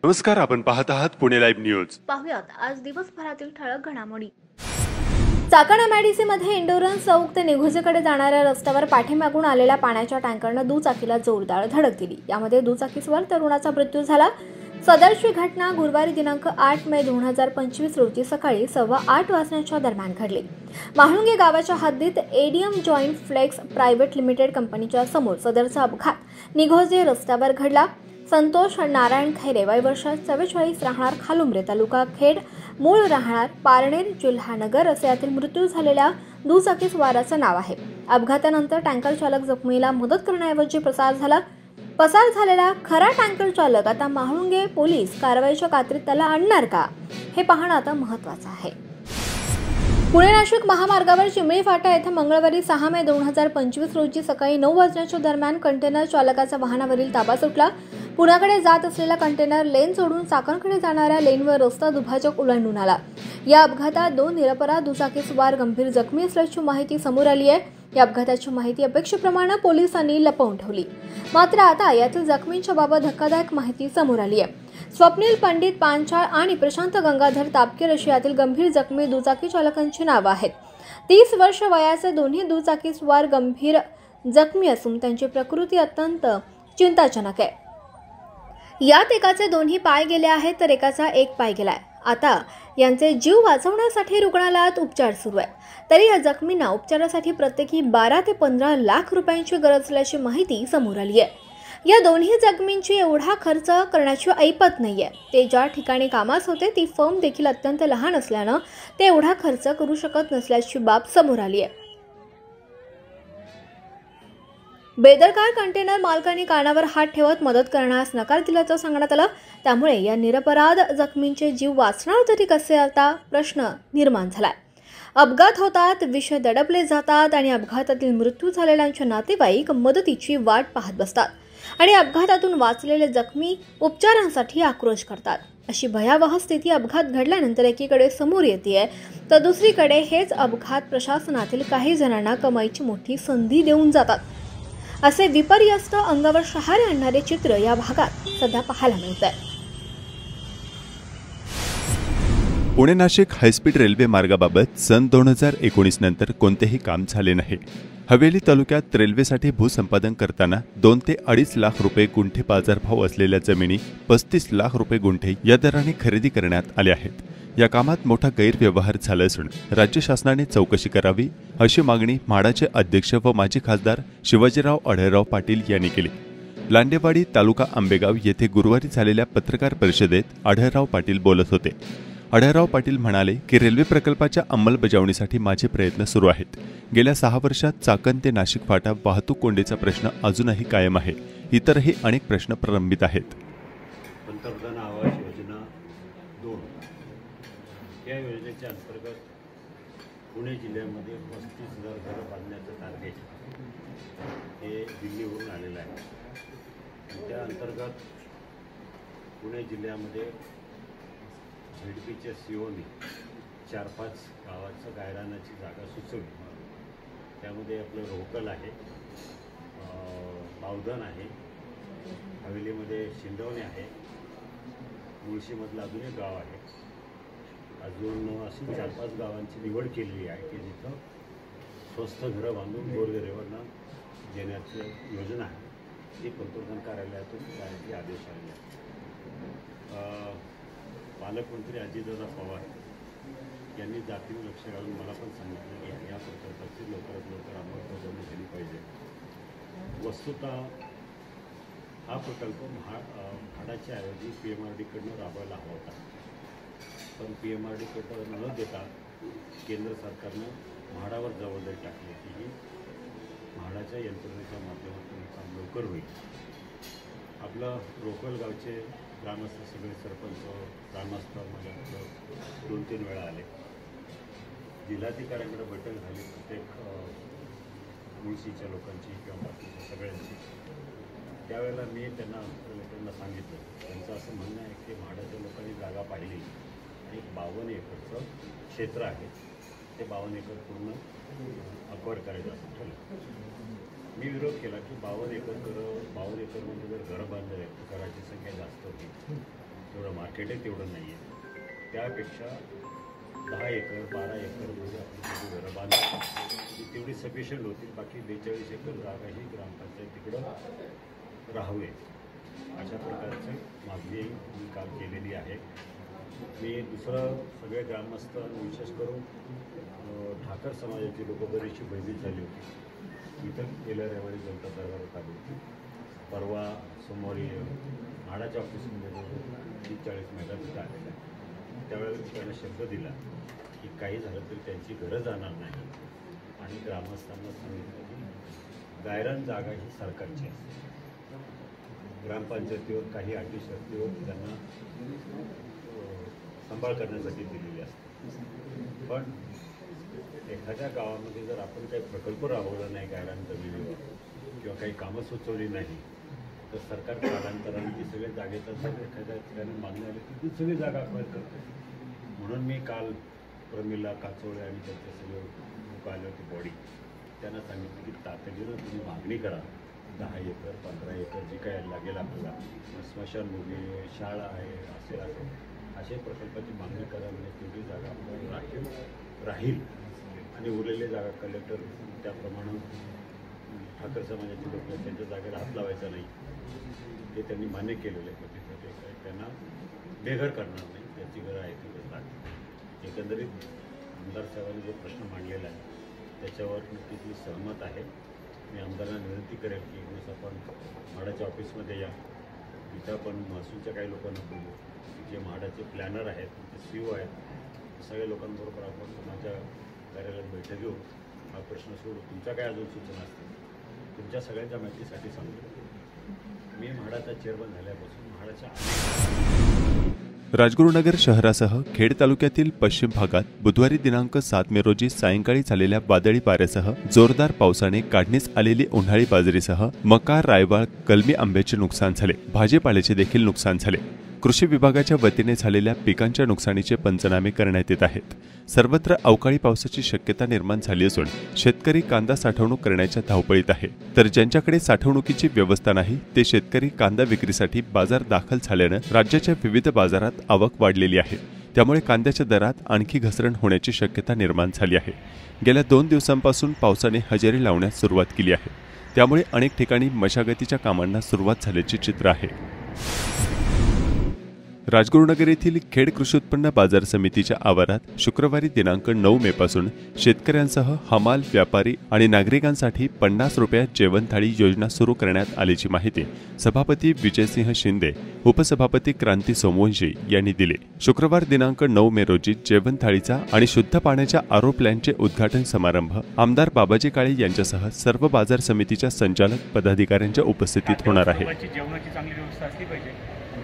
नमस्कार, आपण पाहत आहात पुणे लाईव्ह न्यूज। पाहुयात आज दिवसभरातील ठळक घडामोडी। चाकण MIDC मध्ये एंडोरन्स चौक ते निघोजेकडे जाणाऱ्या रस्त्यावर पाठीमागून आलेल्या पाण्याच्या टँकरनं दुचाकीला जोरदार धडक दिली। यामध्ये दुचाकीस्वार तरुणाचा मृत्यू झाला। सदरची घटना गुरुवारी दिनांक 8 मे 2025 रोजी सकाळी 8:15 वाजण्याच्या दरम्यान घडली। माहुंगे गावाच्या हद्दीत ADM joint flex private limited कंपनीच्या समोर सदरचा अपघात निघोजे रस्त्यावर घडला। संतोष नारायण खैरे वय वर्ष 44 राहणार खालुमरे तालुका खेड, मूळ राहणार पारनेर जिल्हा नगर असे यातील मृत्यू झालेल्या दुचाकीस्वाराचं नाव आहे। अपघातानंतर टँकर चालक जखमीला मदत करण्याऐवजी पसार झालेला खरा टँकर चालक आता माहुंगे पोलीस कारवाईच्या कात्रीत त्याला आणणार का हे पाहणं आता महत्त्वाचं आहे। पुणे नाशिक महामार्गावर चिमणी फाटा येथे मंगळवारी 6 मे 2025 रोजी सकाळी 9 वाजण्याच्या दरम्यान कंटेनर चालकाचा वाहनावरील ताबा सुटला। पुण्याकडे जात असलेला कंटेनर लेन सोडून चाकणकडे जाणाऱ्या लेनवर रस्ता दुभाजक ओलांडून आला। या अपघातात 2 निरपराध दुचाकीस्वार गंभीर जखमी असल्याची माहिती समोर आली आहे। या अपघाताची माहिती अपेक्षेप्रमाणे पोलिसांनी लपवून ठेवली, मात्र आता यातील जखमींच्या बाबत धक्कादायक माहिती समोर आली आहे। स्वप्नील पंडित पांचाळ आणि प्रशांत गंगाधर तापकीर अशी यातील गंभीर जखमी दुचाकी चालकांची नावे आहेत। 30 वर्ष वयाचे दोन्ही दुचाकीस्वार गंभीर जखमी असून त्यांची प्रकृती अत्यंत चिंताजनक आहे। यात एकाचे दोन्ही पाय गेले आहेत तर एकाचा एक पाय गेलाय। आता यांचे जीव वाचवण्यासाठी रुग्णालयात उपचार सुरू आहे। तरी या जखमींना उपचारासाठी प्रत्येकी 12 ते 15 लाख रुपयांची गरज असल्याची माहिती समोर आली आहे। या दोन्ही जखमींची एवढा खर्च करण्याची ऐपत नाहीये। ते ज्या ठिकाणी कामास होते ती फर्म देखील अत्यंत लहान असल्यानं ते एवढा खर्च करू शकत नसल्याची बाब समोर आली आहे। बेदरकार कंटेनर मालकांनी कानावर हात ठेवत मदत करण्यास नकार दिल्याचं सांगण्यात आलं। त्यामुळे या निरपराध जखमींचे जीव वाचणार तरी कसे आता प्रश्न निर्माण झालाय। अपघात होतात, विषय दडपले जातात आणि अपघातातील मृत्यू झालेल्यांचे नातेवाईक मदतीची वाट पाहत बसतात आणि अपघातातून वाचलेले जखमी उपचारांसाठी आक्रोश करतात। अशी भयावह स्थिती अपघात घडल्यानंतर एकीकडे समोर येते तर दुसरीकडे हेच अपघात प्रशासनातील काही जणांना कमाईची मोठी संधी देऊन जातात। असे विपर्यस्त अंगावर शहारे आणणारे चित्र या भागात सध्या पाहायला मिळत आहे। पुणे नाशिक हायस्पीड रेल्वे मार्गाबाबत सन 2019 नंतर कोणतेही काम झाले नाही। हवेली तालुक्यात रेल्वेसाठी भूसंपादन करताना 2 ते 2.5 लाख रुपये गुंठे बाजारभाव असलेल्या जमिनी 35 लाख रुपये गुंठे या दराने खरेदी करण्यात आल्या आहेत। या कामात मोठा गैरव्यवहार झाला असून राज्य शासनाने चौकशी करावी अशी मागणी म्हाडाचे अध्यक्ष व माजी खासदार शिवाजीराव आढळराव पाटील यांनी केली। लांडेवाडी तालुका आंबेगाव येथे गुरुवारी झालेल्या पत्रकार परिषदेत आढळराव पाटील बोलत होते। आढळराव पाटील म्हणाले की रेल्वे प्रकल्पाच्या अंमलबजावणीसाठी माझे प्रयत्न सुरू आहेत। गेल्या 6 वर्षात चाकण ते नाशिक फाटा वाहतूक कोंडीचा प्रश्न अजूनही कायम आहे। इतरही अनेक प्रश्न प्रलंबित आहेत। पंतप्रधान आवास योजना 2 या योजनेच्या अंतर्गत पुणे जिल्ह्यामध्ये 35,000 घरं बांधण्याचं टार्गेट हे दिल्लीवरून आलेलं आहे। त्या अंतर्गत पुणे जिल्ह्यामध्ये झेडपीच्या सीओनी 4-5 गावाचं गायरानाची जागा सुचवली। त्यामध्ये आपलं रोकल आहे, बावधन आहे, हवेलीमध्ये शिंदवणे आहे, मुळशीमधलं अजून एक गाव आहे। अजून अशी 4-5 गावांची निवड केलेली आहे की जिथं स्वस्त घरं बांधून गोरगरिबांना देण्याची योजना आहे। ती पंतप्रधान कार्यालयातून जाण्याचे आदेश आले आहेत। पालकमंत्री अजितदादा पवार यांनी जातीने लक्ष घालून मला पण सांगितलं की या प्रकल्पाची लवकरात लवकर अंमलबजावणी झाली पाहिजे। वस्तुतः हा प्रकल्प म्हाडाच्या ऐवजी PMRDकडनं राबवायला हवा होता, पण PMRDकडं न देता केंद्र सरकारनं म्हाडावर जबाबदारी टाकली की म्हाडाच्या यंत्रणेच्या माध्यमातून काम लवकर होईल। आपलं रोकल गावचे ग्रामस्थ सगळे सरपंच ग्रामस्थ मला 2-3 वेळा आले। जिल्हाधिकाऱ्यांकडे बैठक झाली प्रत्येक मुळशीच्या लोकांची किंवा बाकीच्या सगळ्यांची। त्यावेळेला मी त्यांना सांगितलं, त्यांचं असं म्हणणं आहे की म्हाडाच्या लोकांनी जागा पाहिली आणि 52 एकरचं क्षेत्र आहे, ते 52 एकर पूर्ण अक्वायर करायचं असं ठरलं। मी विरोध केला की 52 एकर 52 एकरमध्ये जर घरं बांधले तर घराची संख्या जास्त होती, तेवढं मार्केट आहे तेवढं नाही आहे. त्यापेक्षा 10 एकर 12 एकरमध्ये आपण त्याची घरं बांधतो ती तेवढी सफिशियंट होतील. बाकी 42 एकर जागा ही ग्रामपंचायत तिकडं राहावे अशा प्रकारची मागणी मी काल केलेली आहे. मी दुसरं सगळे ग्रामस्थ विशेष करून ठाकर समाजाची लोकं बरीचशी भयभीत झाली होती. इथं गेल्या रविवारी जनता दरबारात आली होती. परवा सोमवारी म्हाडाच्या ऑफिसमध्ये 30-40 महिला तिथं आलेल्या. त्यावेळेला त्यांना शब्द दिला की काही झालं तरी त्यांची घरं जाणार नाही आणि ग्रामस्थांना सांगितलं की गायरान जागा ही सरकारची असते. ग्रामपंचायतीवर काही अटी शर्तीवर त्यांना सांभाळ करण्यासाठी दिलेली असते. पण एखाद्या गावामध्ये जर आपण काही प्रकल्प राबवला नाही गायरान जमिनीवर किंवा काही कामं सुचवली नाही तर सरकार कालांतराने ती सगळ्या जागेचा जर एखाद्या ठिकाणी मागणी आली तर ती सगळी जागा अक्वायर करते. म्हणून मी काल प्रमिला काचोळे आणि त्यांचे सगळे लोक आले होते बॉडी त्यांना सांगितलं की तातडीनं तुम्ही मागणी करा. 10 एकर 15 एकर जे काय लागेल आपल्याला स्मशानभूमी शाळा आहे असे प्रकल्पाची मागणी करा. म्हणजे तेवढी जागा आपल्याला राहील आणि उरलेली जागा कलेक्टर त्याप्रमाणे ठाकर समाजाचे लोक त्यांच्या जागेला हात लावायचा नाही हे त्यांनी मान्य केलेलं आहे. तिथं ते काही त्यांना बेघर करणार नाही. त्याची घरं आहे ती घर लागते. एकंदरीत आमदार साहेबांनी जो प्रश्न मांडलेला आहे त्याच्यावर नक्कीच मी सहमत आहे. मी आमदारांना विनंती करेल की एक आपण म्हाडाच्या ऑफिसमध्ये या. तिथं आपण महसूलच्या काही लोकांना बोलू जे म्हाडाचे प्लॅनर आहेत ते CEO आहेत सगळ्या लोकांबरोबर आपण माझ्या कार्यालयात बैठक घेऊ. हा प्रश्न सोडू. तुमच्या काय अजून सूचना असतील तुमच्या सगळ्यांच्या माहितीसाठी सांगतो. मी म्हाडाचा चेअरमन झाल्यापासून म्हाडाच्या राजगुरुनगर शहरासह खेड तालुक्यातील पश्चिम भागात बुधवारी दिनांक 7 मे रोजी सायंकाळी झालेल्या वादळी वाऱ्यासह जोरदार पावसाने काढणीस आलेली उन्हाळी बाजरीसह मका, रायवाळ, कलमी आंब्याचे नुकसान झाले. भाजीपाल्याचे देखील नुकसान झाले. कृषी विभागाच्या वतीने झालेल्या पिकांच्या नुकसानीचे पंचनामे करण्यात येत आहेत. सर्वत्र अवकाळी पावसाची शक्यता निर्माण झाली असून शेतकरी कांदा साठवणूक करण्याच्या धावपळीत आहे. तर ज्यांच्याकडे साठवणुकीची व्यवस्था नाही ते शेतकरी कांदा विक्रीसाठी बाजार दाखल झाल्यानं राज्याच्या विविध बाजारात आवक वाढलेली आहे. त्यामुळे कांद्याच्या दरात आणखी घसरण होण्याची शक्यता निर्माण झाली आहे. गेल्या 2 दिवसांपासून पावसाने हजेरी लावण्यास सुरुवात केली आहे. त्यामुळे अनेक ठिकाणी मशागतीच्या कामांना सुरुवात झाल्याचे चित्र आहे. राजगुरुनगर येथील खेड कृषी उत्पन्न बाजार समितीच्या आवारात शुक्रवारी दिनांक 9 मे पासून शेतकऱ्यांसह हमाल, व्यापारी आणि नागरिकांसाठी 50 रुपयात जेवण थाळी योजना सुरू करण्यात आल्याची माहिती सभापती विजयसिंह शिंदे, उपसभापती क्रांती सोमवंशी यांनी दिली. शुक्रवार दिनांक 9 मे रोजी जेवण थाळीचा आणि शुद्ध पाण्याच्या आरो प्लॅन्टचे उद्घाटन समारंभ आमदार बाबाजी काळे यांच्यासह सर्व बाजार समितीच्या संचालक पदाधिकाऱ्यांच्या उपस्थितीत होणार आहे. जेवणाची चांगली व्यवस्था असली पाहिजे.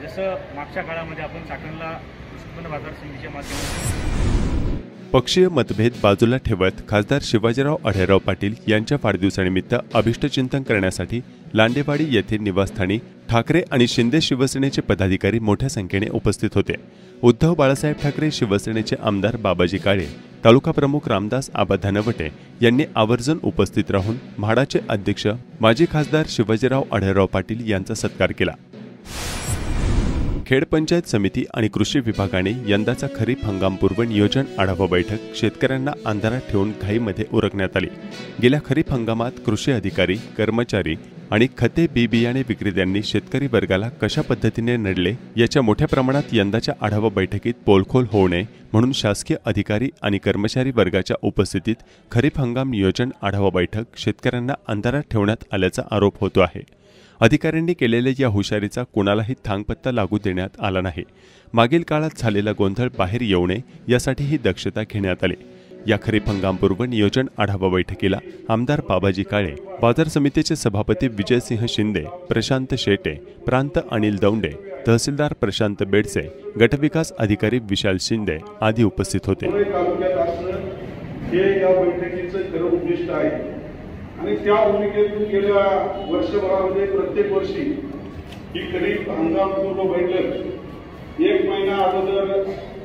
जसं मागच्या काळामध्ये आपण चाकणला उत्पन्न बाजार समितीच्या माध्यमातून पक्षीय मतभेद बाजूला ठेवत खासदार शिवाजीराव अढेराव पाटील यांच्या वाढदिवसानिमित्त अभिष्टचिंतन करण्यासाठी लांडेवाडी येथे निवासस्थानी ठाकरे आणि शिंदे शिवसेनेचे पदाधिकारी मोठ्या संख्येने उपस्थित होते. उद्धव बाळासाहेब ठाकरे, शिवसेनेचे आमदार बाबाजी काळे, तालुका प्रमुख रामदास आबा धनवटे यांनी आवर्जून उपस्थित राहून म्हाडाचे अध्यक्ष माजी खासदार शिवाजीराव अढेराव पाटील यांचा सत्कार केला. खेड पंचायत समिती आणि कृषी विभागाने यंदाचा खरीप हंगामपूर्व नियोजन आढावा बैठक शेतकऱ्यांना अंधारात ठेवून घाईमध्ये उरकण्यात आली. गेल्या खरीप हंगामात कृषी अधिकारी, कर्मचारी आणि खते बियाणे विक्रेत्यांनी शेतकरी वर्गाला कशा पद्धतीने नडले याच्या मोठ्या प्रमाणात यंदाच्या आढावा बैठकीत पोलखोल होऊ नये म्हणून शासकीय अधिकारी आणि कर्मचारी वर्गाच्या उपस्थितीत खरीप हंगाम नियोजन आढावा बैठक शेतकऱ्यांना अंधारात ठेवण्यात आल्याचा आरोप होतो आहे. अधिकाऱ्यांनी केलेल्या या हुशारीचा कुणालाही थांगपत्ता लागू देण्यात आला नाही. मागील काळात झालेला गोंधळ बाहेर येऊ नये यासाठी ही दक्षता घेण्यात आली. या खरीप हंगामपूर्व नियोजन आढावा बैठकीला आमदार बाबाजी काळे, बाजार समितीचे सभापती विजयसिंह शिंदे, प्रशांत शेटे, प्रांत अनिल दौंडे, तहसीलदार प्रशांत बेडसे, गटविकास अधिकारी विशाल शिंदे आदी उपस्थित होते. आणि त्या भूमिकेतून गेल्या वर्षभरामध्ये प्रत्येक वर्षी ही खरीप हंगामपूर्व बैठक 1 महिना अगोदर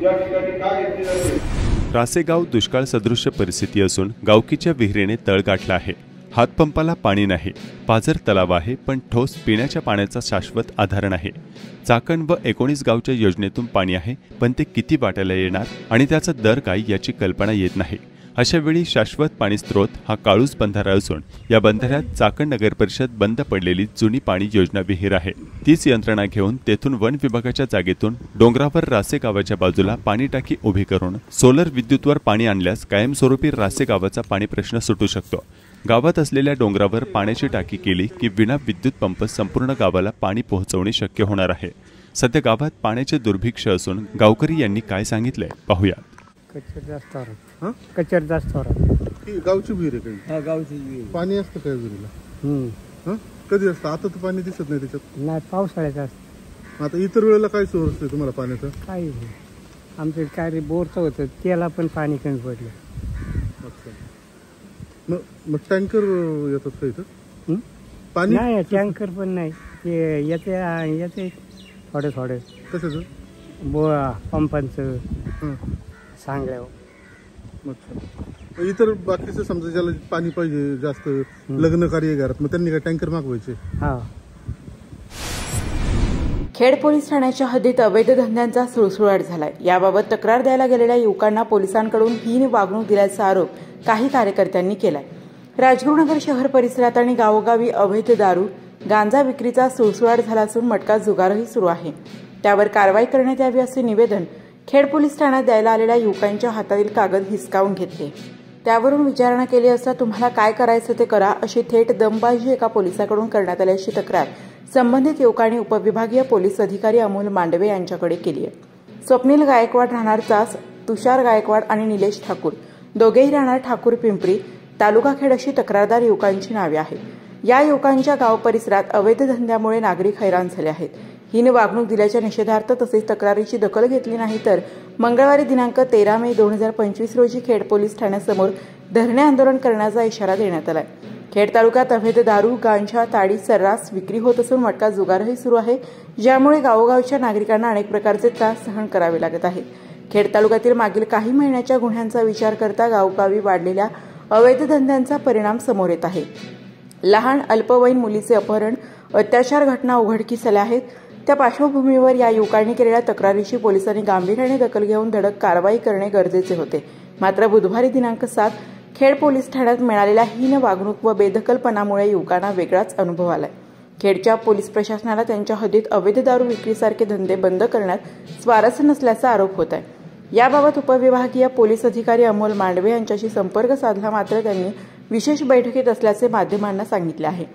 या ठिकाणी का घेतली जाते. रासेगाव दुष्काळ सदृश्य परिस्थिती असून गावकीच्या विहिरीने तळ गाठला आहे. हातपंपाला पाणी नाही, पाझर तलाव आहे, पण ठोस पिण्याच्या पाण्याचा शाश्वत आधार नाही. चाकण व 19 गावच्या योजनेतून पाणी आहे, पण ते किती वाट्याला येणार आणि त्याचा दर काय याची कल्पना येत नाही. अशा वेळी शाश्वत पाणी स्रोत हा काळूस बंधारा असून या बंधाऱ्यात चाकण नगर परिषद बंद पडलेली जुनी पाणी योजना विहीर आहे. तीच यंत्रणा घेऊन तेथून वन विभागाच्या जागेतून डोंगरावर रासे गावाच्या बाजूला पाणी टाकी उभी करून सोलर विद्युतवर पाणी आणल्यास कायमस्वरूपी रासे गावाचा पाणी प्रश्न सुटू शकतो. गावात असलेल्या डोंगरावर पाण्याची टाकी केली की विना विद्युत पंप संपूर्ण गावाला पाणी पोहोचवणे शक्य होणार आहे. सध्या गावात पाण्याचे दुर्भिक्ष असून गावकरी यांनी काय सांगितलंय पाहूया. कचर जास्त होणार ही गावची विहीर आहे काही? हा, गावची विहीर. पाणी असतं काय विहिरीला? कधी असतं? आता तर पाणी दिसत नाही त्याच्यात. नाही, पावसाळ्यात असतं. आता इतर वेळेला काय सोर्स आहे तुम्हाला पाण्याचा? काही नाही. आमचं काय रे बोरचं होतं, त्याला पण पाणी कमी पडलं. अच्छा. मग टँकर येतात का इथं पाणी? नाही, टँकर पण नाही. ते येते थोडे थोडे. कशाचं? पंपांचं सांगल्यावर. अच्छा. इतर बाकीचं समजा ज्याला पाणी पाहिजे जास्त, लग्न कार्य घरात, मग त्यांनी काय टँकर मागवायचे? हा. खेड पोलीस ठाण्याच्या हद्दीत अवैध धंद्यांचा सुळसुळाट झालाय. याबाबत तक्रार द्यायला गेलेल्या युवकांना पोलिसांकडून हीन वागणूक दिल्याचा आरोप काही कार्यकर्त्यांनी केलाय. राजगुरुनगर शहर परिसरात आणि गावोगावी अवैध दारू, गांजा विक्रीचा सुळसुळाट झाला असून मटका जुगारही सुरू आहे. त्यावर कारवाई करण्यात यावी असे निवेदन खेड पोलीस ठाण्यात द्यायला आलेल्या युवकांच्या हातातील कागद हिसकावून घेतले. त्यावरून विचारणा केली असता तुम्हाला काय करायचं ते करा अशी थेट दमबाजी एका पोलिसाकडून करण्यात आल्याची तक्रार संबंधित युवकांनी उपविभागीय पोलीस अधिकारी अमोल मांडवे यांच्याकडे केली आहे. स्वप्नील गायकवाड राहणार चास, तुषार गायकवाड आणि निलेश ठाकूर दोघेही राहणार ठाकूर पिंपरी, तालुका खेड अशी तक्रारदार युवकांची नावे आहेत. या युवकांच्या गाव परिसरात अवैध धंद्यामुळे नागरिक हैराण झाले आहेत. हीन वागणूक दिल्याच्या निषेधार्थ तसेच तक्रारीची दखल घेतली नाही तर मंगळवारी दिनांक 13 मे 2025 रोजी खेड पोलीस ठाण्यासमोर धरणे आंदोलन करण्याचा इशारा देण्यात आलाय. खेड तालुक्यात अवैध दारू, गांजा, ताडी सर्रास विक्री होत असून मटका जुगारही सुरू आहे, ज्यामुळे गावोगावच्या नागरिकांना अनेक प्रकारचे त्रास सहन करावे लागत आहेत. खेड तालुक्यातील मागील काही महिन्याच्या गुन्ह्यांचा विचार करता गावोगावी वाढलेल्या अवैध धंद्यांचा परिणाम समोर येत आहे. लहान अल्पवयीन मुलीचे अपहरण, अत्याचार घटना उघडकीस आल्या आहेत. त्या पार्श्वभूमीवर या युवकांनी केलेल्या तक्रारीची पोलिसांनी गांभीर्याने दखल घेऊन धडक कारवाई करणे गरजेचे होते. मात्र बुधवारी दिनांक 7 खेड पोलीस ठाण्यात मिळालेल्या हीन वागणूक व बेदखलपणामुळे युवकांना वेगळाच अनुभव आलाय. खेडच्या पोलीस प्रशासनाला त्यांच्या हद्दीत अवैध दारू विक्रीसारखे धंदे बंद करण्यात स्वारस्य नसल्याचा आरोप होत आहे. याबाबत उपविभागीय पोलीस अधिकारी अमोल मांडवे यांच्याशी संपर्क साधला, मात्र त्यांनी विशेष बैठकीत असल्याचे माध्यमांना सांगितले आहे.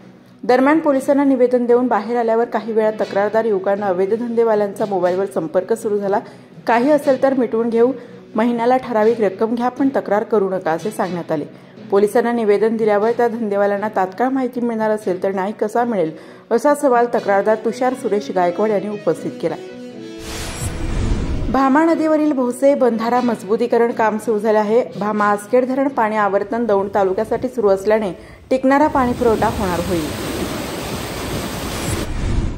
दरम्यान पोलिसांना निवेदन देऊन बाहेर आल्यावर काही वेळा तक्रारदार युवकांना अवैध धंदेवाल्यांचा मोबाईलवर संपर्क सुरू झाला. काही असेल तर मिटवून घेऊ, महिन्याला ठराविक रक्कम घ्या, पण तक्रार करू नका असे सांगण्यात आले. पोलिसांना निवेदन दिल्यावर त्या धंदेवाल्यांना तात्काळ माहिती मिळणार असेल तर न्याय कसा मिळेल असा सवाल तक्रारदार तुषार सुरेश गायकवाड यांनी उपस्थित केला. भामा नदीवरील भोसे बंधारा मजबूतीकरण काम सुरू झाले आहे. भामा आसखेड धरण पाणी आवर्तन दौंड तालुक्यासाठी सुरू असल्याने टिकणारा पाणी पुरवठा होणार होईल.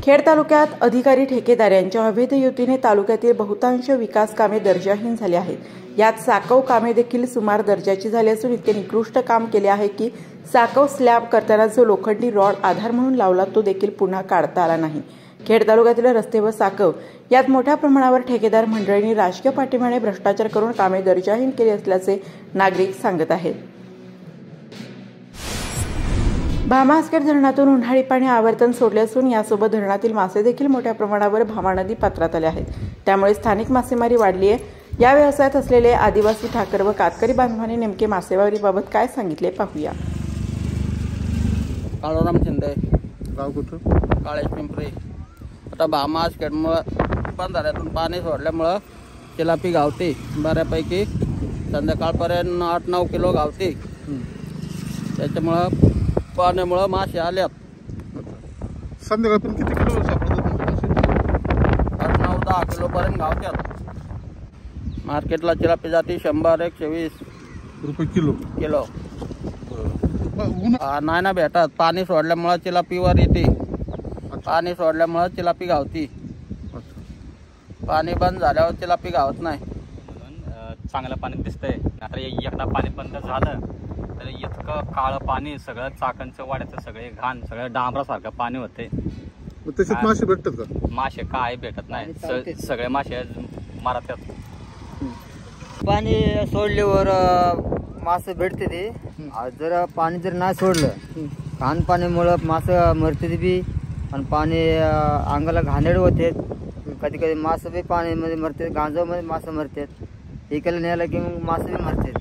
खेड तालुक्यात अधिकारी ठेकेदार यांच्या अवैध युतीने तालुक्यातील बहुतांश विकास कामे दर्जाहीन झाली आहेत. यात साकव कामे देखील सुमार दर्जाची झाली असून इतके निकृष्ट काम केले आहे की साकव स्लॅब करताना जो लोखंडी रॉड आधार म्हणून लावला तो देखील पुन्हा काढता आला नाही. खेड तालुक्यातील रस्ते व साकव यात मोठ्या प्रमाणावर ठेकेदार मंडळींनी राजकीय पाठिंब्याने भ्रष्टाचार करून कामे दर्जाहीन केली असल्याचे नागरिक सांगत आहेत. भामा आसखेड धरणातून उन्हाळी पाणी आवर्तन सोडले असून यासोबत धरणातील मासे देखील मोठ्या प्रमाणावर भामा नदी पात्रात आले आहेत. त्यामुळे स्थानिक मासेमारी वाढली आहे. या व्यवसायात असलेले आदिवासी ठाकर व कातकरी बांधवांनी नेमके मासेमारीबाबत काय सांगितले पाहूया. काळूराम शिंदे, गाव कुठं? काळेश पिंपरी. आता भामा आसखेडमुळं बंधाऱ्यातून पाणी सोडल्यामुळं चिलापी गावते बऱ्यापैकी, संध्याकाळपर्यंत 8-9 किलो गावते. त्याच्यामुळं पाण्यामुळं मासे आल्यात. संध्याकाळपर्यंत किती किलो सापडतात? 8-9-10 किलोपर्यंत गावतात. मार्केटला चिलापी जाते 100-120 रुपये किलो. नाही ना भेटत. पाणी सोडल्यामुळं चिलापीवर येते. पाणी सोडल्यामुळं चिलापी गावती. पाणी बंद झाल्यावर चिलापी गावत नाही. चांगलं पाणी दिसतंय. आता एकदा पाणी बंद झालं तर इतकं काळं पाणी, सगळं चाकणचं वाड्याचं सगळे घाण, सगळं डांबरासारखं पाणी होते. त्याच्यात मासे भेटतात का? मासे काय भेटत नाही, सगळे मासे मारतात. पाणी सोडल्यावर मासे भेटते ते. जर पाणी जर नाही सोडलं घाण पाण्यामुळं मासे मरते बी आणि पाणी अंगाला घाणेरडे होते. कधी कधी मासे बी पाण्यामध्ये मरते, गांजामध्ये मासे मरतात. इकडे न्यायला की मग मासे बी मरतात.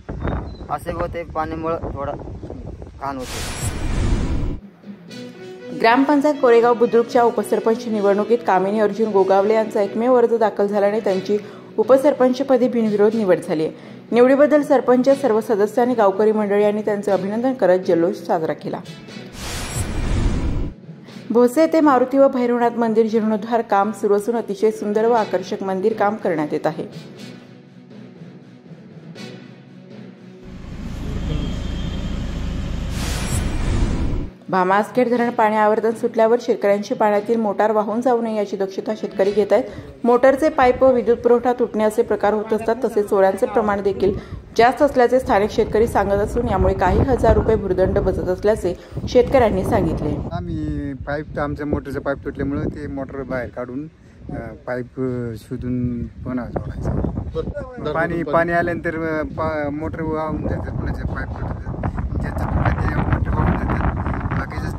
असे होते पाण्यामुळं थोडं घाण होते. ग्रामपंचायत कोरेगाव बुद्रुकच्या उपसरपंच निवडणुकीत कामिनी अर्जुन गोगावले यांचा एकमेव अर्ज दाखल झाल्याने त्यांची उपसरपंचपदी बिनविरोध निवड झाली आहे. निवडीबद्दल सरपंच, सर्व सदस्यांनी, गावकरी मंडळी यांनी त्यांचे अभिनंदन करत जल्लोष साजरा केला. भोसे येथे मारुती व भैरवनाथ मंदिर जीर्णोद्धार काम सुरू असून अतिशय सुंदर व आकर्षक मंदिर काम करण्यात येत आहे. भामासखेड धरण पाणी आवर्तन सुटल्यावर शेतकऱ्यांची पाण्यातील मोटार वाहून जाऊ नये याची दक्षता शेतकरी घेत आहेत. मोटारचे पाईप व विद्युत पुरवठा तुटण्याचे प्रकार होत असतात. तसेच चोऱ्यांचे प्रमाण देखील जास्त असल्याचे स्थानिक शेतकरी सांगत असून यामुळे काही हजार रुपये भूर्दंड बसत असल्याचे शेतकऱ्यांनी सांगितले. आम्ही पाईप, आमच्या मोटरचं पाईप तुटल्यामुळे ते मोटर बाहेर काढून पाईप शोधून पुन्हा जोडायचं. पाणी आल्यानंतर मोटर वाहून जातात, पुन्हा पाईप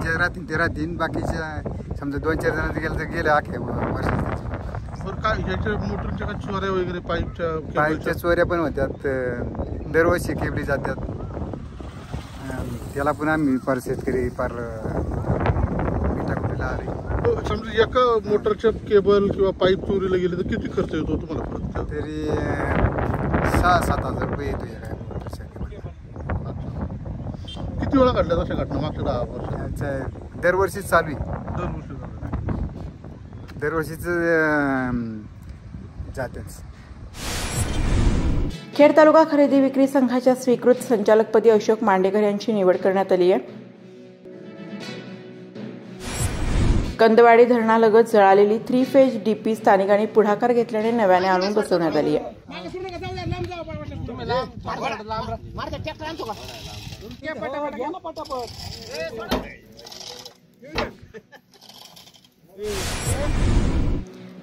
जे राहतील ते राहतील. बाकीच्या समजा 2-4 जणांचं गेलं तर गेलं अख्या वर्षात. मोटरच्या चोऱ्या वगैरे पाईपच्या चोऱ्या पण होत्यात. दरवर्षी केबली जातात. त्याला पण आम्ही फार शेतकरी फार टाकलेला आहे. समजा एका मोटरच्या केबल किंवा पाईप चोरीला गेले तर किती खर्च येतो तुम्हाला परत? तरी 6-7 हजार रुपये येतो एका मोटरच्या केबल. किती वेळा घडल्या तशा घटना मागच्या 10 वर्षात? दरवर्षीच चालू आहे. दरवर्षीच जातेच. खेड तालुका खरेदी विक्री संघाच्या स्वीकृत संचालकपदी अशोक मांडेकर यांची निवड करण्यात आली आहे. कंदवाडी धरणालगत जळालेली 3 फेज डीपी स्थानिकांनी पुढाकार घेतल्याने नव्याने आणून बसवण्यात आली आहे.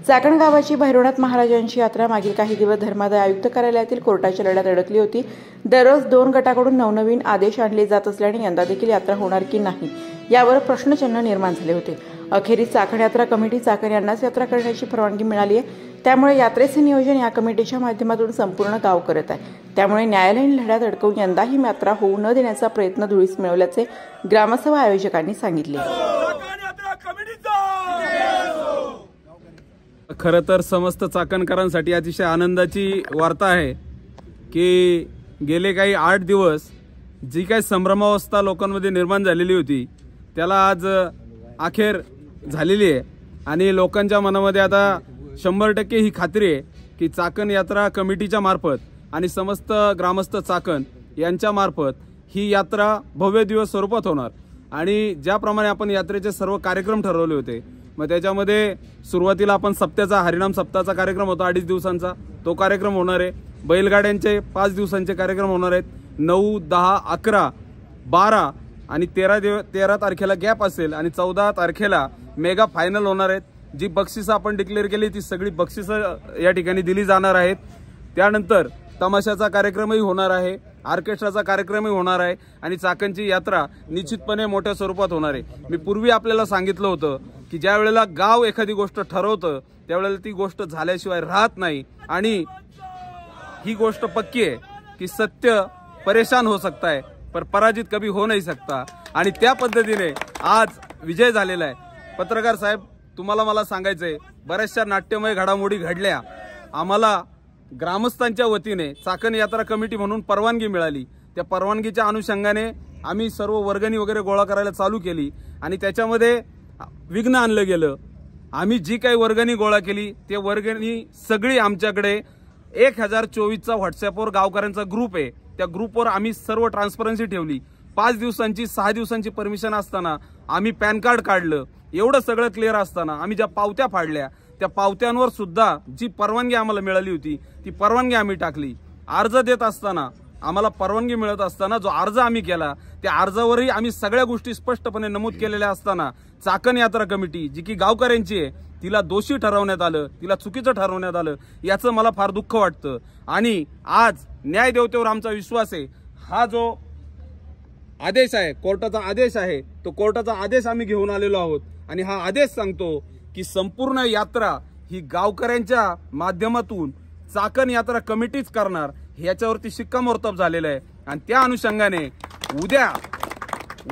चाकण गावाची भैरवनाथ महाराजांची यात्रा मागील काही दिवस धर्मादाय आयुक्त कार्यालयातील कोर्टाच्या लढ्यात अडकली होती. दररोज 2 गटाकडून नवनवीन आदेश आणले जात असल्याने यंदा देखील यात्रा होणार की नाही यावर प्रश्नचिन्ह निर्माण झाले होते. अखेरीस चाकण यात्रा कमिटी चाकण यांनाच यात्रा करण्याची परवानगी मिळाली आहे. त्यामुळे यात्रेचे नियोजन या कमिटीच्या माध्यमातून संपूर्ण गाव करत आहे. त्यामुळे न्यायालयीन लढ्यात अडकवून यंदा ही यात्रा होऊ न देण्याचा प्रयत्न धुळीस मिळवल्याचे ग्रामसभा आयोजकांनी सांगितले. खरं तर समस्त चाकणकरांसाठी अतिशय आनंदाची वार्ता आहे की गेले काही 8 दिवस जी काही संभ्रमावस्था लोकांमध्ये निर्माण झालेली होती त्याला आज अखेर झालेली आहे. आणि लोकांच्या मनामध्ये आता 100% ही खात्री आहे की चाकण यात्रा कमिटीच्या मार्फत आणि समस्त ग्रामस्थ चाकण यांच्या मार्फत ही यात्रा भव्य दिवस स्वरूपात होणार. आणि ज्याप्रमाणे आपण यात्रेचे सर्व कार्यक्रम ठरवले होते, मग त्याच्यामध्ये सुरुवातीला आपण सप्त्याचा हरिनाम सप्ताहाचा कार्यक्रम होता 2.5 दिवसांचा, तो कार्यक्रम होणार आहे. बैलगाड्यांचे 5 दिवसांचे कार्यक्रम होणार आहेत. 9, 10, 11, 12 आणि 13 तारखेला गॅप असेल आणि 14 तारखेला मेगा फायनल होणार आहेत. जी बक्षिसं आपण डिक्लेअर केली ती सगळी बक्षिसं या ठिकाणी दिली जाणार आहेत. त्यानंतर तमाशाचा कार्यक्रमही होणार आहे, ऑर्केस्ट्राचा कार्यक्रमही होणार आहे आणि चाकणची यात्रा निश्चितपणे मोठ्या स्वरूपात होणार आहे. मी पूर्वी आपल्याला सांगितलं होतं की ज्या वेळेला गाव एखादी गोष्ट ठरवतं त्यावेळेला ती गोष्ट झाल्याशिवाय राहत नाही. आणि ही गोष्ट पक्की आहे की सत्य परेशान हो सकता है पर पराजित कभी हो नहीं सकता. आणि त्या पद्धतीने आज विजय झालेला आहे. पत्रकार साहेब, तुम्हाला मला सांगायचंय, बऱ्याचशा नाट्यमय घडामोडी घडल्या. आम्हाला ग्रामस्थांच्या वतीने चाकण यात्रा कमिटी म्हणून परवानगी मिळाली. त्या परवानगीच्या अनुषंगाने आम्ही सर्व वर्गणी वगैरे गोळा करायला चालू केली आणि त्याच्यामध्ये विघ्न आणलं गेलं. आम्ही जी काही वर्गणी गोळा केली ते वर्गणी सगळी आमच्याकडे 1024चा व्हॉट्सअपवर गावकऱ्यांचा ग्रुप आहे. त्या ग्रुपवर आम्ही सर्व ट्रान्सपरन्सी ठेवली. 5 दिवसांची 6 दिवसांची परमिशन असताना आम्ही पॅन कार्ड काढलं. एवढं सगळं क्लिअर असताना आम्ही ज्या पावत्या फाडल्या त्या पावत्यांवर सुद्धा जी परवानगी आम्हाला मिळाली होती ती परवानगी आम्ही टाकली. अर्ज देत असताना आम्हाला परवानगी मिळत असताना जो अर्ज आम्ही केला त्या अर्जावरही आम्ही सगळ्या गोष्टी स्पष्टपणे नमूद केलेल्या असताना चाकण यात्रा कमिटी जी की गावकऱ्यांची आहे तिला दोषी ठरवण्यात आलं, तिला चुकीचं ठरवण्यात आलं, याचं मला फार दुःख वाटतं। आणि आज न्यायदेवतेवर आमचा विश्वास आहे। हा जो आदेश आहे, कोर्टाचा आदेश आहे, तो कोर्टाचा आदेश आम्ही घेऊन आलेलो आहोत आणि हा आदेश सांगतो की संपूर्ण यात्रा ही गावकऱ्यांच्या माध्यमातून चाकण यात्रा कमिटीच करणार, ह्याच्यावरती शिक्कामोर्तब झालेलं आहे। आणि त्या अनुषंगाने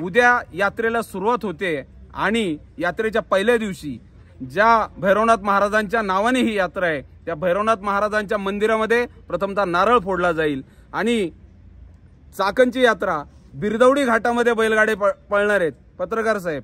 उद्या यात्रेला सुरुवात होते आणि यात्रेच्या पहिल्या दिवशी ज्या भैरवनाथ महाराजांच्या नावाने ही यात्रा आहे त्या भैरवनाथ महाराजांच्या मंदिरामध्ये प्रथमतः नारळ फोडला जाईल आणि चाकणची यात्रा बिरदवडी घाटामध्ये बैलगाडे पळणार आहेत। पत्रकार साहेब,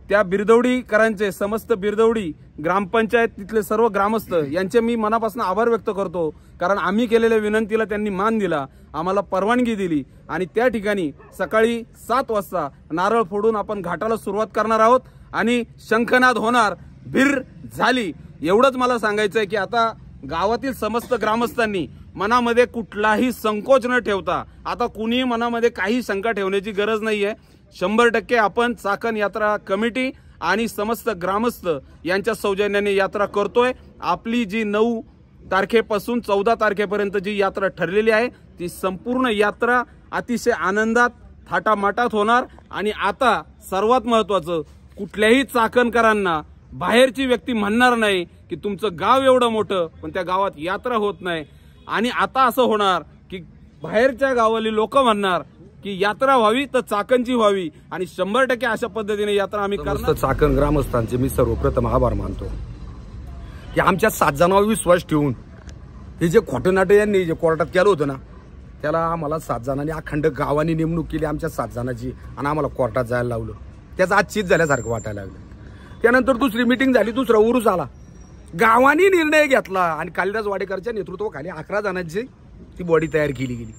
त्या बिरदवडीकरांचे समस्त बिरदवडी ग्रामपंचायत तिथले सर्व ग्रामस्थ यांचे मी मनापासून आभार व्यक्त करतो, कारण आम्ही केलेल्या विनंतीला त्यांनी मान दिला, आम्हाला परवानगी दिली आणि त्या ठिकाणी सकाळी 7 वाजता नारळ फोडून आपण घाटाला सुरुवात करणार आहोत आणि शंखनाद होणार, भीर झाली। एवढंच मला सांगायचंय की आता गावातील समस्त ग्रामस्थांनी मनामध्ये कुठलाही संकोच न ठेवता आता कुणीही मनामध्ये काही शंका ठेवण्याची गरज नाहीये। 100% आपण चाकण यात्रा कमिटी आणि समस्त ग्रामस्थ यांच्या सौजन्याने यात्रा करतोय। आपली जी 9 तारखेपासून 14 तारखेपर्यंत जी यात्रा ठरलेली आहे ती संपूर्ण यात्रा अतिशय आनंदात थाटामाटात होणार आणि आता सर्वात महत्त्वाचं, कुठल्याही चाकणकरांना बाहेरची व्यक्ती म्हणणार नाही की तुमचं गाव एवढं मोठं पण त्या गावात यात्रा होत नाही। आणि आता असं होणार की बाहेरच्या गावाली लोक म्हणणार की यात्रा व्हावी तर चाकणची व्हावी आणि 100% अशा पद्धतीने यात्रा आम्ही करणार। चाकण ग्रामस्थांचे मी सर्वप्रथम आभार मानतो की आमच्या 7 जणांवर विश्वास ठेवून हे जे खोटनाटे यांनी जे कोर्टात केलं होतं ना त्याला आम्हाला 7 जणांनी अखंड गावांनी नेमणूक केली आमच्या 7 जणांची आणि आम्हाला कोर्टात जायला लावलं। त्याचं आज चीज झाल्यासारखं वाटायला लागलं। त्यानंतर दुसरी मीटिंग झाली, दुसरा उरूस आला, गावांनी निर्णय घेतला आणि कालिदास वाडेकरच्या नेतृत्वाखाली 11 जणांची ती बॉडी तयार केली गेली।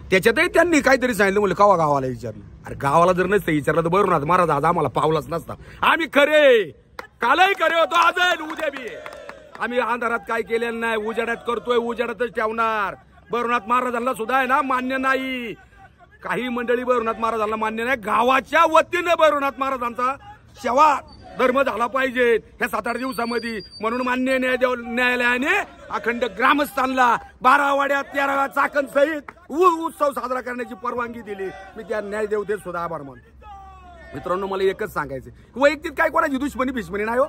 त्याच्यातही त्यांनी काहीतरी सांगितलं, म्हणजे कवा गावाला विचारलं, अरे गावाला जर नसतं विचारलं तर बरोबर महाराज आज आम्हाला पावलाच नसता, आम्ही खरे कालही खरे होतो, आज उद्या बी आम्ही अंधारात काय केलेलं नाही, उजाड्यात करतोय, उजाड्यातच ठेवणार। भैरवनाथ महाराजांना सुद्धा आहे ना मान्य नाही, काही मंडळी भैरवनाथ महाराजांना मान्य नाही, गावाच्या वतीनं भैरवनाथ महाराजांचा सेवा धर्म झाला पाहिजे ह्या 7-8 दिवसामध्ये, म्हणून मान्य न्यायालयाने अखंड ग्रामस्थांना 12 वाड्यात 13 चाकण सहित उत्सव साजरा करण्याची परवानगी दिली। मी त्या न्यायदेवतेत सुद्धा आभार मानतो। मित्रांनो, मला एकच सांगायचं, वैयक्तिक काय कोणाची दुश्मनी भिस्मनी नाही हो,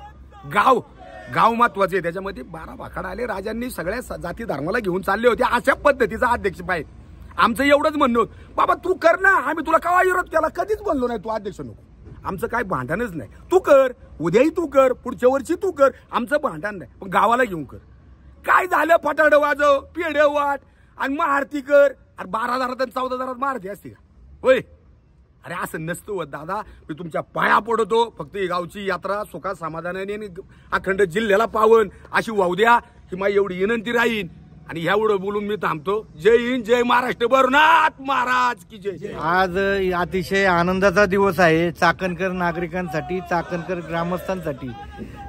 गाव महत्वाचे, त्याच्यामध्ये 12 भाखाड आले, राजांनी सगळ्या जाती धर्माला घेऊन चालले होते, अशा पद्धतीचा अध्यक्ष पाहिजे। आमचं एवढंच म्हणणं होतं, बाबा तू कर ना, आम्ही तुला केव्हा विरोध केला, कधीच बोललो नाही तू अध्यक्ष नको, आमचं काय भांडणच नाही, तू कर, उद्याही तू कर, पुढच्या वर्षी तू कर, आमचं भांडण नाही, पण गावाला घेऊन कर। काय झालं, फटाडं वाजव, पेढे वाट आणि महाआरती कर, अरे 12,000 आणि 14,000 महाआरती असते का होय? अरे असं नसतं व दादा, मी तुमच्या पाया पडतो, फक्त ही गावची यात्रा सुखा समाधानाने अखंड जिल्ह्याला पावन अशी वाहू द्या, ही माझी एवढी विनंती राहील। आणि एवढं बोलून मी थांबतो। जय हिंद, जय महाराष्ट्र, भैरवनाथ महाराज की जय। आज अतिशय आनंदाचा दिवस आहे चाकणकर नागरिकांसाठी, चाकणकर ग्रामस्थांसाठी।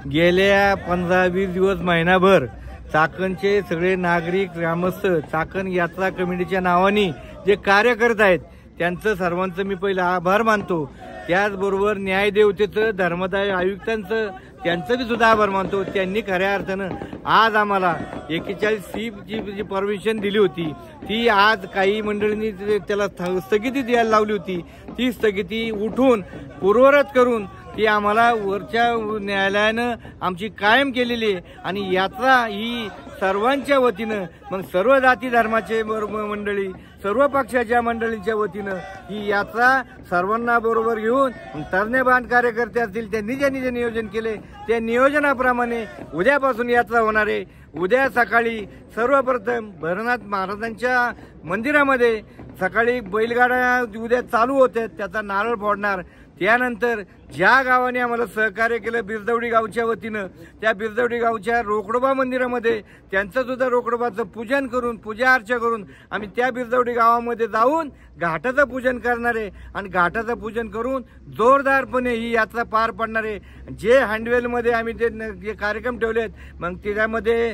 गेल्या 15-20 दिवस, महिनाभर चाकणचे सगळे नागरिक ग्रामस्थ चाकण यात्रा कमिटीच्या नावाने जे कार्य करत आहेत त्यांचं सर्वांचं मी पहिलं आभार मानतो। त्याचबरोबर न्यायदेवतेचं, धर्मदाय आयुक्तांचं, त्यांचं बी सुद्धा आभार मानतो। त्यांनी खऱ्या अर्थानं आज आम्हाला 41C जी परमिशन दिली होती ती आज काही मंडळींनी त्याला स्थगिती द्यायला लावली होती, ती स्थगिती उठून पूर्ववत करून ती आम्हाला वरच्या न्यायालयानं आमची कायम केलेली आहे। आणि यात्रा ही सर्वांच्या वतीनं, मग सर्व जाती धर्माचे मंडळी, सर्व पक्षाच्या मंडळींच्या वतीनं ही यात्रा सर्वांना बरोबर घेऊन तरणेबांध कार्यकर्ते असतील त्यांनी ज्यांनी जे नियोजन केले त्या नियोजनाप्रमाणे उद्यापासून यात्रा होणार आहे। उद्या सकाळी सर्वप्रथम भैरवनाथ महाराजांच्या मंदिरामध्ये सकाळी बैलगाड्या उद्या चालू होत्या, त्याचा नारळ फोडणार, त्यानंतर ज्या गावाने आम्हाला सहकार्य केलं बिरदवडी गावच्या वतीनं, त्या बिरदवडी गावच्या रोकडोबा मंदिरामध्ये त्यांचं सुद्धा रोकडोबाचं पूजन करून, पूजा अर्चा करून आम्ही त्या बिरदवडी गावामध्ये जाऊन घाटाचं पूजन करणार आहे आणि घाटाचं पूजन करून जोरदारपणे ही यात्रा पार पाडणार आहे. जे हँडवेलमध्ये आम्ही जे कार्यक्रम ठेवलेत, मग त्याच्यामध्ये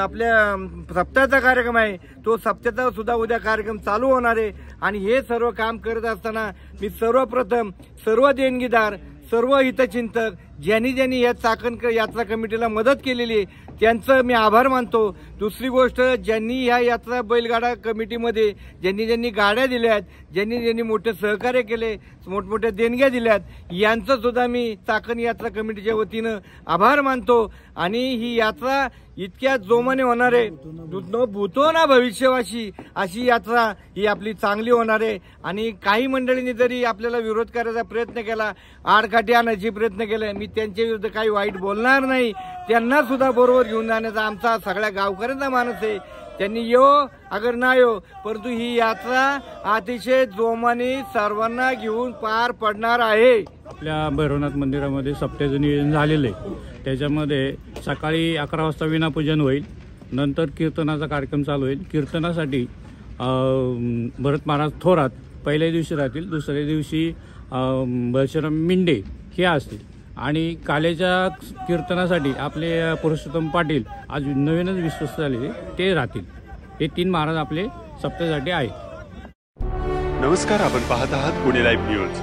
आपल्या सप्ताहाचा कार्यक्रम आहे, तो सप्ताहाचा सुद्धा उद्या कार्यक्रम चालू होणार आहे. आणि हे सर्व काम करत असताना मी सर्वप्रथम सर्व देणगीदार, सर्व हितचिंतक, ज्यांनी या चाकण यात्रा कमिटीला मदत केलेली आहे त्यांचं मी आभार मानतो. दुसरी गोष्ट, ज्यांनी ह्या यात्रा बैलगाडा कमिटीमध्ये ज्यांनी गाड्या दिल्यात, ज्यांनी मोठे सहकार्य केले, मोठमोठ्या देणग्या दिल्यात, यांचं सुद्धा मी चाकण यात्रा कमिटीच्या वतीनं आभार मानतो. आणि ही यात्रा इतक्या जोमाने होणार आहे, भूतो ना भविष्यवाशी अशी यात्रा ही आपली चांगली होणार आहे. आणि काही मंडळींनी जरी आपल्याला विरोध करायचा प्रयत्न केला, आडकाठी आणायचे प्रयत्न केले, मी त्यांच्या विरुद्ध काही वाईट बोलणार नाही. त्यांना सुद्धा बरोबर घेऊन जाण्याचा आमचा सगळ्या गावकऱ्यांचा मानस आहे. त्यांनी अगर ना परंतु ही यात्रा अतिशय जोमाने सर्वांना घेऊन पार पडणार आहे. आपल्या भैरवनाथ मंदिरामध्ये सप्त्याचं नियोजन झालेलं आहे. त्याच्यामध्ये सकाळी 11 वाजता विनापूजन होईल, नंतर कीर्तनाचा कार्यक्रम चालू होईल. कीर्तनासाठी भरत महाराज थोरात पहिल्या दिवशी राहतील, दुसऱ्या दिवशी बळशीराम मिंडे हे असतील. आणि कालेच्या कीर्तनासाठी आपले पुरुषोत्तम पाटील आज नवीनच विश्वस्त झाले ते राहतील. हे 3 महाराज आपले सप्त्यासाठी आहेत. नमस्कार, आपण पाहत आहात पुणे लाईव्ह न्यूज.